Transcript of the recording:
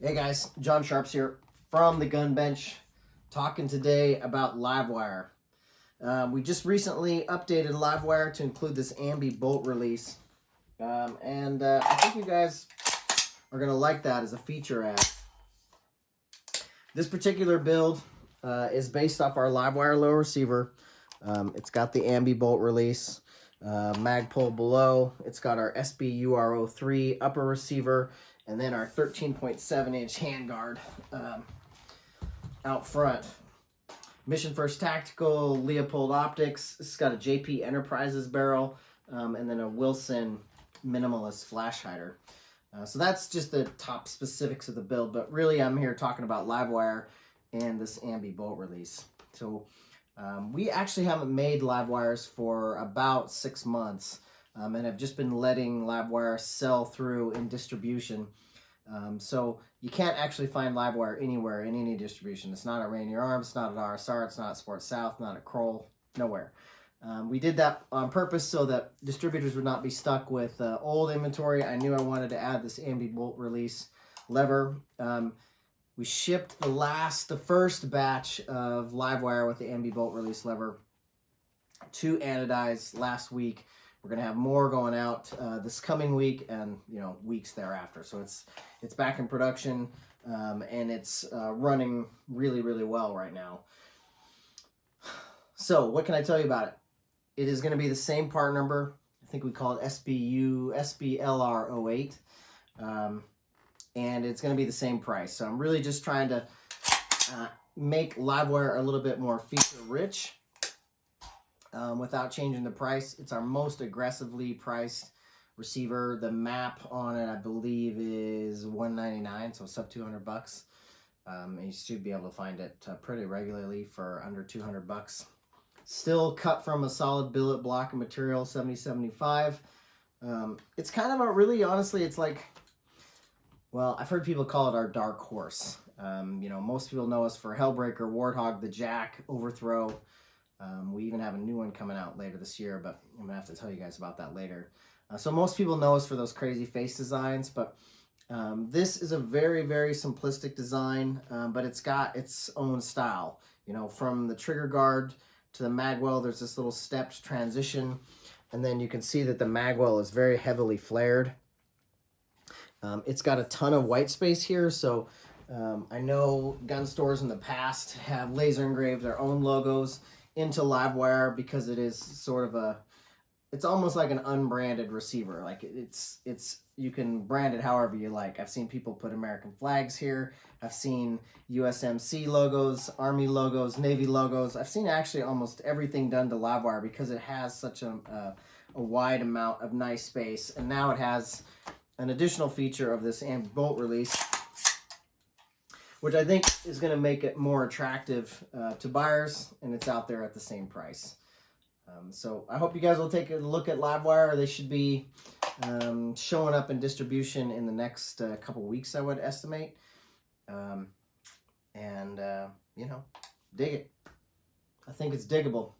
Hey guys, John Sharps here from the Gun Bench, talking today about Livewire. We just recently updated Livewire to include this ambi bolt release, and I think you guys are going to like that as a feature add. This particular build is based off our Livewire low receiver. It's got the ambi bolt release, mag pull below. It's got our SBURO3 upper receiver, and then our 13.7-inch handguard out front. Mission First Tactical, Leopold Optics. It's got a JP Enterprises barrel, and then a Wilson Minimalist flash hider. So that's just the top specifics of the build, but really I'm here talking about Livewire and this ambi bolt release. So we actually haven't made Livewires for about 6 months, and have just been letting Livewire sell through in distribution. So you can't actually find Livewire anywhere in any distribution. It's not at Rainier Arms, it's not at RSR, it's not at Sports South, not at Kroll, nowhere. We did that on purpose so that distributors would not be stuck with old inventory. I knew I wanted to add this ambi bolt release lever. We shipped the first batch of Livewire with the ambi bolt release lever to anodize last week. We're gonna have more going out this coming week and weeks thereafter. So it's back in production, and it's running really, really well right now. So what can I tell you about it? It is going to be the same part number. I think we call it SBLR08. And it's going to be the same price. So I'm really just trying to make Livewire a little bit more feature rich without changing the price. It's our most aggressively priced receiver. The map on it, I believe, is $199, so sub $200. And you should be able to find it pretty regularly for under $200. Still cut from a solid billet block of material, 70-75. It's kind of a really, honestly, it's like, well, I've heard people call it our dark horse. Most people know us for Hellbreaker, Warthog, the Jack, Overthrow. We even have a new one coming out later this year, but I'm gonna have to tell you guys about that later. So most people know us for those crazy face designs, but this is a very, very simplistic design, but it's got its own style. From the trigger guard to the magwell, there's this little stepped transition, and then you can see that the magwell is very heavily flared. It's got a ton of white space here, so I know gun stores in the past have laser engraved their own logos into Livewire because it is sort of it's almost like an unbranded receiver. Like you can brand it however you like. I've seen people put American flags here. I've seen USMC logos, Army logos, Navy logos. I've seen actually almost everything done to Livewire because it has such a wide amount of nice space. And now it has an additional feature of this ambi bolt release, which I think is going to make it more attractive to buyers, and it's out there at the same price. So I hope you guys will take a look at Livewire. They should be showing up in distribution in the next couple weeks, I would estimate. Dig it. I think it's diggable.